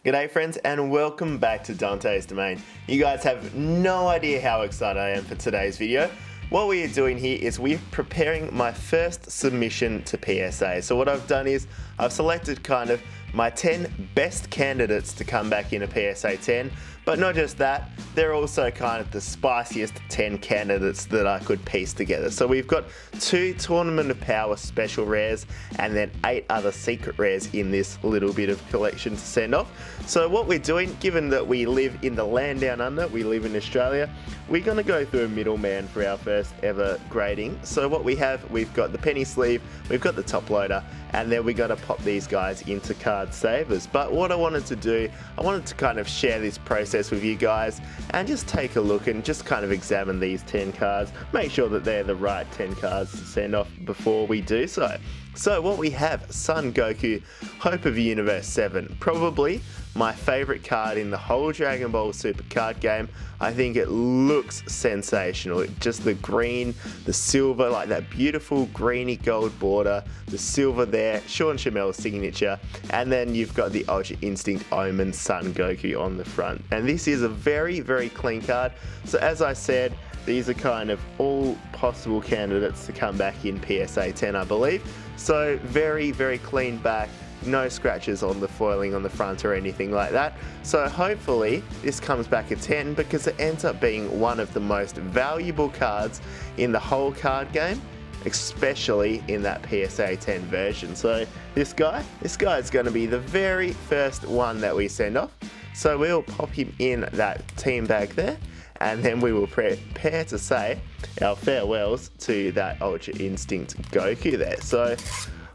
G'day friends and welcome back to Dante's Domain. You guys have no idea how excited I am for today's video. What we are doing here is we're preparing my first submission to PSA. So what I've done is I've selected kind of my 10 best candidates to come back in a PSA 10, but not just that, they're also kind of the spiciest 10 candidates that I could piece together. So we've got 2 Tournament of Power special rares and then 8 other secret rares in this little bit of collection to send off. So what we're doing, given that we live in the land down under, we live in Australia, we're going to go through a middleman for our first ever grading. So what we have, we've got the penny sleeve, we've got the top loader, and then we're going to pop these guys into card savers. But what I wanted to do, I wanted to kind of share this process with you guys and just take a look and just kind of examine these 10 cards, make sure that they're the right 10 cards to send off before we do so. So what we have, Son Goku, Hope of Universe 7, probably my favorite card in the whole Dragon Ball Super card game. I think it looks sensational. Just the green, the silver, like that beautiful greeny gold border, the silver there, Sean Shamel's signature, and then you've got the Ultra Instinct Omen Son Goku on the front. And this is a very, very clean card. So as I said, these are kind of all possible candidates to come back in PSA 10, I believe. So very, very clean back. No scratches on the foiling on the front or anything like that. So hopefully this comes back a 10 because it ends up being one of the most valuable cards in the whole card game, especially in that PSA 10 version. So this guy is going to be the very first one that we send off. So we'll pop him in that team bag there, and then we will prepare to say our farewells to that Ultra Instinct Goku there. So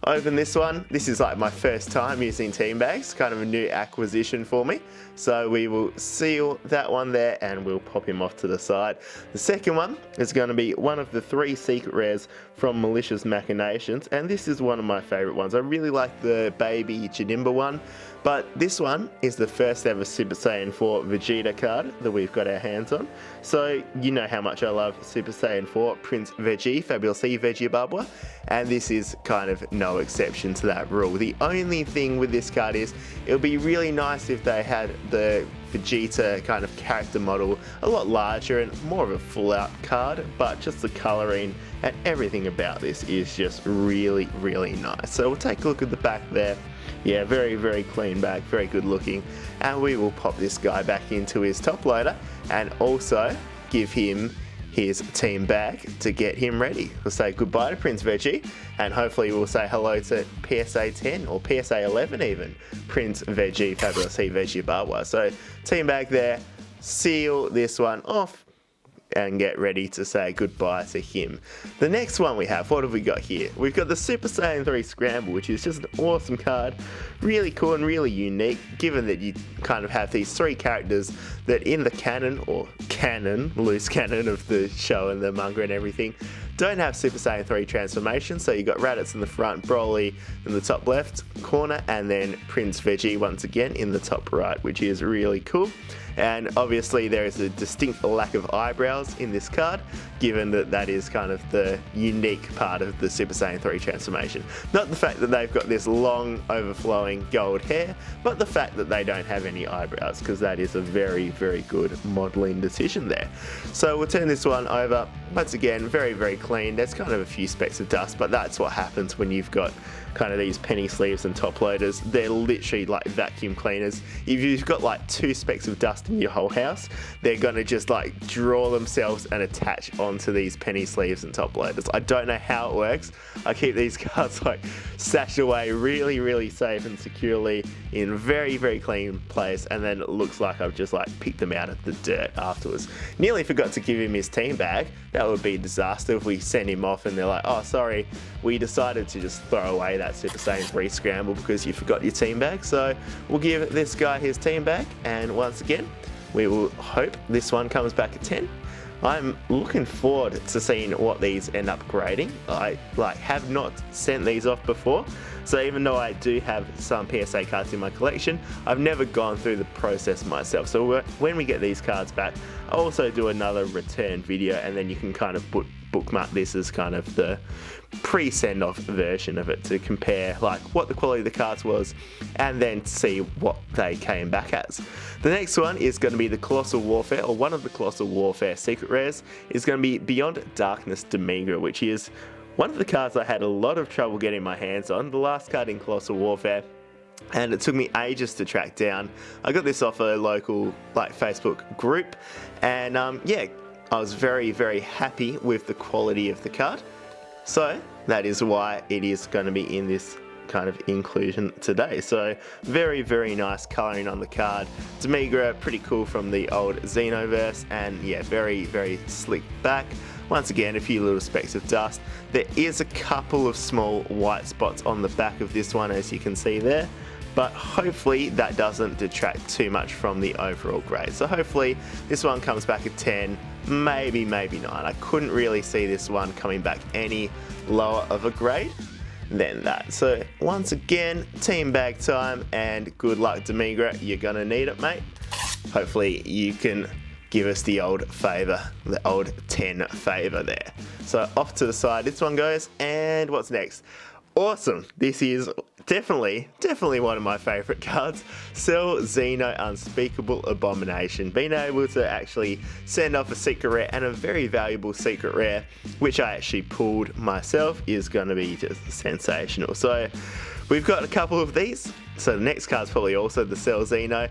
open this one. This is like my first time using team bags, kind of a new acquisition for me. So we will seal that one there and we'll pop him off to the side. The second one is going to be one of the 3 secret rares from Malicious Machinations, and this is one of my favorite ones. I really like the baby Janemba one, but this one is the first ever Super Saiyan 4 Vegeta card that we've got our hands on. So you know how much I love Super Saiyan 4 Prince Veggie, Fabulous E Veggie Babwa, and this is kind of no exception to that rule. The only thing with this card is it would be really nice if they had the Vegeta kind of character model a lot larger and more of a full out card, but just the colouring and everything about this is just really, really nice. So we'll take a look at the back there. Yeah, very, very clean back, very good looking, and we will pop this guy back into his top loader and also give him his team bag to get him ready. We'll say goodbye to Prince Veggie, and hopefully we'll say hello to PSA 10 or PSA 11 even, Prince Veggie, Fabulous E Veggie Barwa. So team bag there, seal this one off and get ready to say goodbye to him. The next one we have, what have we got here? We've got the Super Saiyan 3 Scramble, which is just an awesome card. Really cool and really unique, given that you kind of have these 3 characters that in the canon, or canon, loose canon of the show and the manga and everything, don't have Super Saiyan 3 transformation. So you got Raditz in the front, Broly in the top left corner, and then Prince Veggie once again in the top right, which is really cool. And obviously there is a distinct lack of eyebrows in this card, given that that is kind of the unique part of the Super Saiyan 3 transformation. Not the fact that they've got this long overflowing gold hair, but the fact that they don't have any eyebrows, because that is a very, very good modelling decision there. So we'll turn this one over. Once again, very, very clean. There's kind of a few specks of dust, but that's what happens when you've got kind of these penny sleeves and top loaders. They're literally like vacuum cleaners. If you've got like 2 specks of dust in your whole house, they're gonna just like draw themselves and attach onto these penny sleeves and top loaders. I don't know how it works. I keep these cards like stashed away really, really safe and securely in a very, very clean place, and then it looks like I've just like picked them out of the dirt afterwards. Nearly forgot to give him his team bag. That would be a disaster if we send him off and they're like, oh sorry, we decided to just throw away that Super Saiyan 3 Scramble because you forgot your team bag. So we'll give this guy his team bag, and once again we will hope this one comes back at 10. I'm looking forward to seeing what these end up grading. I have not sent these off before, so even though I do have some PSA cards in my collection, I've never gone through the process myself. So when we get these cards back, I'll also do another return video, and then you can kind of put bookmark this as kind of the pre-send-off version of it to compare like what the quality of the cards was and then see what they came back as. The next one is going to be the Colossal Warfare, or one of the Colossal Warfare secret rares is going to be Beyond Darkness Demigra, which is one of the cards I had a lot of trouble getting my hands on, the last card in Colossal Warfare, and it took me ages to track down. I got this off a local like Facebook group, and yeah, I was very, very happy with the quality of the card. So that is why it is going to be in this kind of inclusion today. So very, very nice colouring on the card. Demigra, pretty cool from the old Xenoverse, and yeah, very, very slick back. Once again, a few little specks of dust. There is a couple of small white spots on the back of this one, as you can see there, but hopefully that doesn't detract too much from the overall grade. So hopefully this one comes back a 10, maybe 9. I couldn't really see this one coming back any lower of a grade than that. So once again, team bag time, and good luck Demigra, you're gonna need it, mate. Hopefully you can give us the old favour, the old 10 favour there. So off to the side this one goes, and what's next? Awesome, this is definitely one of my favourite cards. Cell Xeno Unspeakable Abomination. Being able to actually send off a secret rare, and a very valuable secret rare, which I actually pulled myself, is going to be just sensational. So we've got a couple of these. So the next card's probably also the Cell Xeno.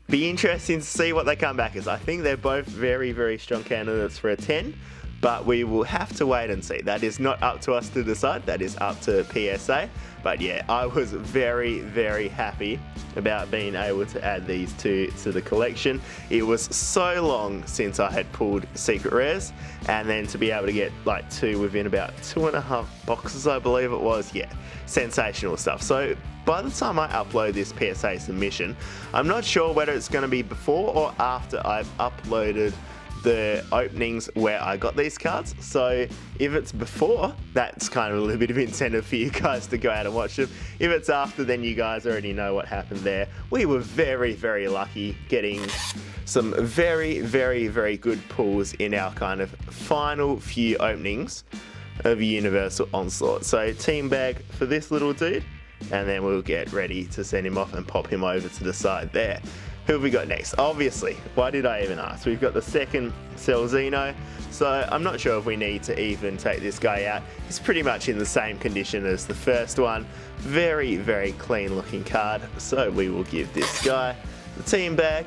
Be interesting to see what they come back as. I think they're both very, very strong candidates for a 10. But we will have to wait and see. That is not up to us to decide, that is up to PSA. But yeah, I was very, very happy about being able to add these two to the collection. It was so long since I had pulled secret rares, and then to be able to get like two within about 2.5 boxes, I believe it was, yeah, sensational stuff. So by the time I upload this PSA submission, I'm not sure whether it's going to be before or after I've uploaded the openings where I got these cards. So if it's before, that's kind of a little bit of incentive for you guys to go out and watch them. If it's after, then you guys already know what happened there. We were very, very lucky getting some very, very, very good pulls in our kind of final few openings of Universal Onslaught. So team bag for this little dude, and then we'll get ready to send him off and pop him over to the side there. Who have we got next? Obviously, why did I even ask? We've got the second Cell Xeno, so I'm not sure if we need to even take this guy out. He's pretty much in the same condition as the first one. Very, very clean looking card, so we will give this guy the team bag.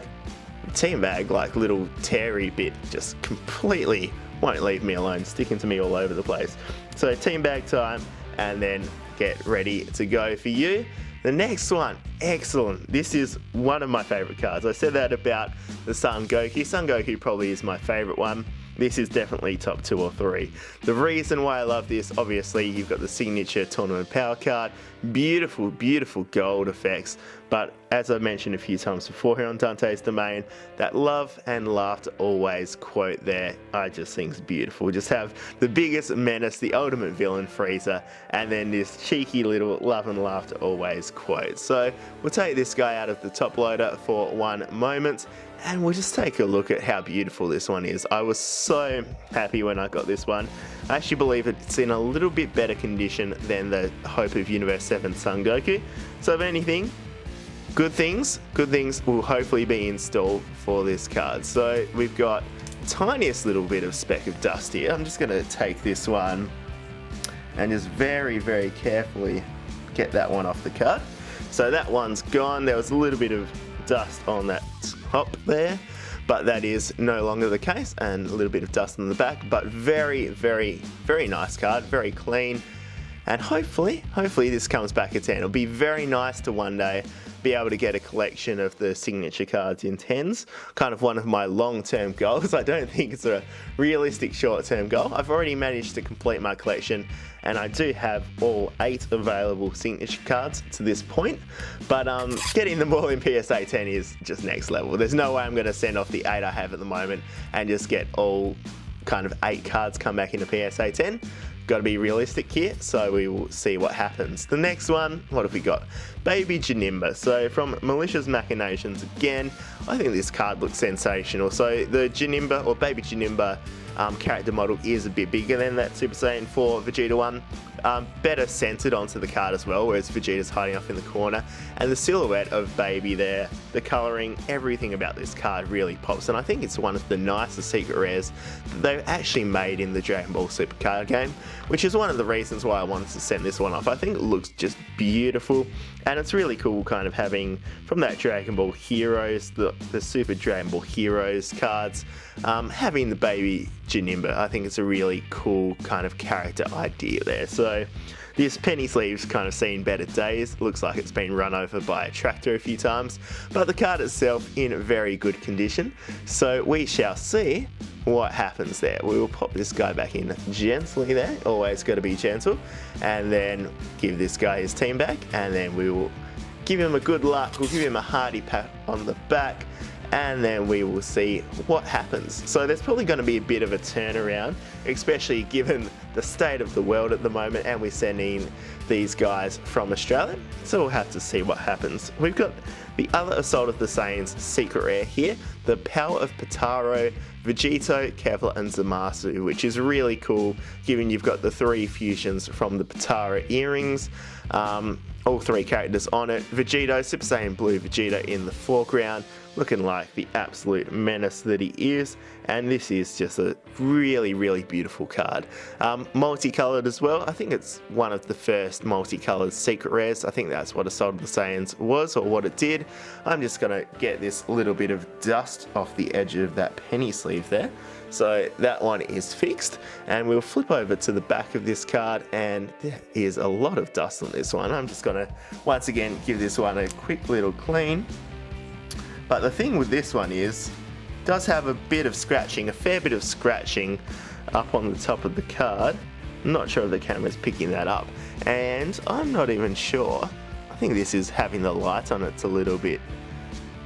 The team bag, like little Terry bit, just completely won't leave me alone, sticking to me all over the place. So team bag time, and then get ready to go for you. The next one, excellent. This is one of my favorite cards. I said that about the Son Goku. Son Goku probably is my favorite one. This is definitely top 2 or 3. The reason why I love this, obviously, you've got the signature Tournament Power card. Beautiful, beautiful gold effects. But as I mentioned a few times before here on Dante's Domain, that love and laughter always quote there, I just think is beautiful. Just have the biggest menace, the ultimate villain, Frieza, and then this cheeky little love and laughter always quote. So we'll take this guy out of the top loader for one moment, and we'll just take a look at how beautiful this one is. I was so happy when I got this one. I actually believe it's in a little bit better condition than the Hope of Universe 7 Son Goku. So if anything, good things will hopefully be installed for this card. So we've got tiniest little bit of speck of dust here. I'm just going to take this one and just very, very carefully get that one off the card. So that one's gone. There was a little bit of dust on that top there, but that is no longer the case, and a little bit of dust on the back, but very, very, very nice card, very clean, and hopefully this comes back a 10. It'll be very nice to one day be able to get a collection of the signature cards in 10s, kind of one of my long-term goals. I don't think it's a realistic short-term goal. I've already managed to complete my collection, and I do have all 8 available signature cards to this point, but getting them all in PSA 10 is just next level. There's no way I'm going to send off the 8 I have at the moment and just get all kind of 8 cards come back into PSA 10. Got to be realistic here, so we will see what happens. The next one, what have we got? Baby Janimba. So from Malicious Machinations again, I think this card looks sensational. So the Janimba, or Baby Janimba, character model is a bit bigger than that Super Saiyan 4 Vegeta one. Better centered onto the card as well, whereas Vegeta's hiding off in the corner. And the silhouette of Baby there, the colouring, everything about this card really pops. And I think it's one of the nicest secret rares that they've actually made in the Dragon Ball Super card game, which is one of the reasons why I wanted to send this one off. I think it looks just beautiful, and it's really cool kind of having from that Dragon Ball Heroes, the Super Dragon Ball Heroes cards, having the Baby Janemba. I think it's a really cool kind of character idea there. So this penny sleeve's kind of seen better days. Looks like it's been run over by a tractor a few times, but the card itself in very good condition. So we shall see what happens there. We will pop this guy back in gently there, always got to be gentle, and then give this guy his team back, and then we will give him a good luck. We'll give him a hearty pat on the back, and then we will see what happens. So there's probably going to be a bit of a turnaround, especially given the state of the world at the moment, and we're sending these guys from Australia. So we'll have to see what happens. We've got the other Assault of the Saiyans secret rare here, the Power of Potaro, Vegito, Kevlar and Zamasu, which is really cool given you've got the 3 fusions from the Potaro earrings. All 3 characters on it. Vegito, Super Saiyan Blue Vegeta in the foreground, looking like the absolute menace that he is, and this is just a really, really beautiful card. Multicolored as well. I think it's one of the first multicolored secret rares. I think that's what Assault of the Saiyans was, or what it did. I'm just gonna get this little bit of dust off the edge of that penny sleeve there. So that one is fixed, and we'll flip over to the back of this card, and there is a lot of dust on this one. I'm just gonna once again give this one a quick little clean. But the thing with this one is, it does have a bit of scratching, a fair bit of scratching up on the top of the card. I'm not sure if the camera's picking that up, and I'm not even sure. I think this is having the light on, it's a little bit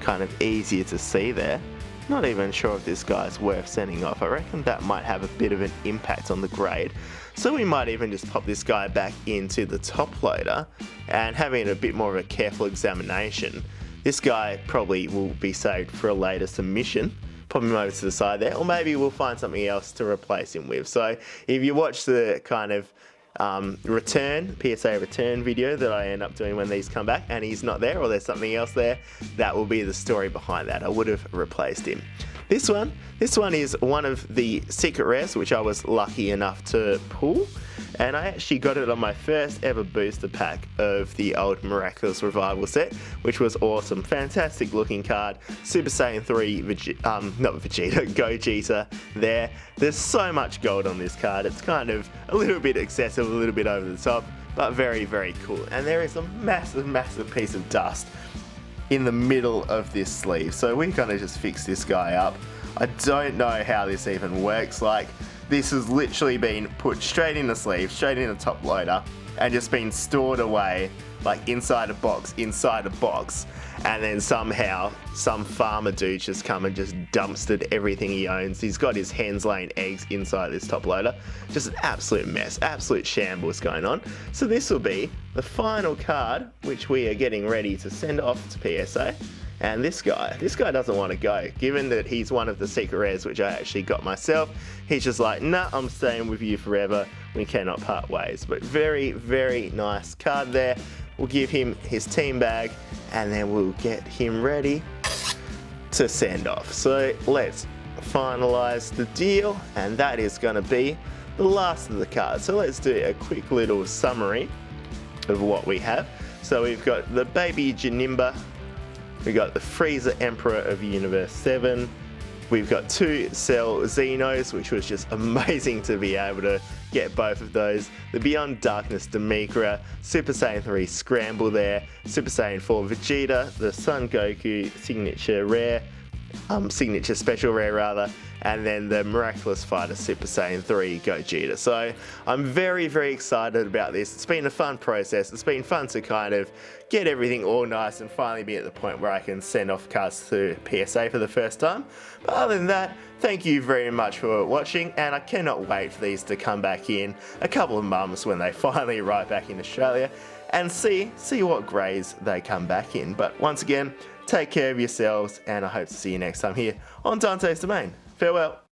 kind of easier to see there. Not even sure if this guy's worth sending off. I reckon that might have a bit of an impact on the grade. So we might even just pop this guy back into the top loader, and having a bit more of a careful examination. This guy probably will be saved for a later submission. Pop him over to the side there, or maybe we'll find something else to replace him with. So if you watch the kind of PSA return video that I end up doing when these come back and he's not there, or there's something else there, that will be the story behind that. I would have replaced him. This one is one of the secret rares which I was lucky enough to pull, and I actually got it on my first ever booster pack of the old Miraculous Revival set, which was awesome. Fantastic looking card. Super Saiyan 3 not Vegeta, Gogeta there. There's so much gold on this card. It's kind of a little bit excessive, a little bit over the top, but very, very cool. And there is a massive, massive piece of dust in the middle of this sleeve. So we're gonna just fix this guy up. I don't know how this even works. Like, this has literally been put straight in the sleeve, straight in the top loader, and just been stored away like inside a box, and then somehow some farmer dude just come and just dumpstered everything he owns. He's got his hens laying eggs inside this top loader. Just an absolute mess, absolute shambles going on. So this will be the final card which we are getting ready to send off to PSA. And this guy doesn't want to go, given that he's one of the secret rares which I actually got myself. He's just like, nah, I'm staying with you forever. We cannot part ways. But very, very nice card there. We'll give him his team bag, and then we'll get him ready to send off. So let's finalize the deal, and that is going to be the last of the cards. So let's do a quick little summary of what we have. So we've got the Baby Janemba. We got the Frieza Emperor of Universe 7. We've got 2 Cell Xenos, which was just amazing to be able to get both of those. The Beyond Darkness Demikra, Super Saiyan 3 Scramble there, Super Saiyan 4 Vegeta, the Son Goku signature rare, signature special rare rather, and then the Miraculous Fighter Super Saiyan 3 Gogeta. So I'm very, very excited about this. It's been a fun process. It's been fun to kind of get everything all nice and finally be at the point where I can send off cards to PSA for the first time. But other than that, thank you very much for watching, and I cannot wait for these to come back in a couple of months when they finally arrive back in Australia, and see what greys they come back in. But once again, take care of yourselves, and I hope to see you next time here on Dante's Domain. Farewell.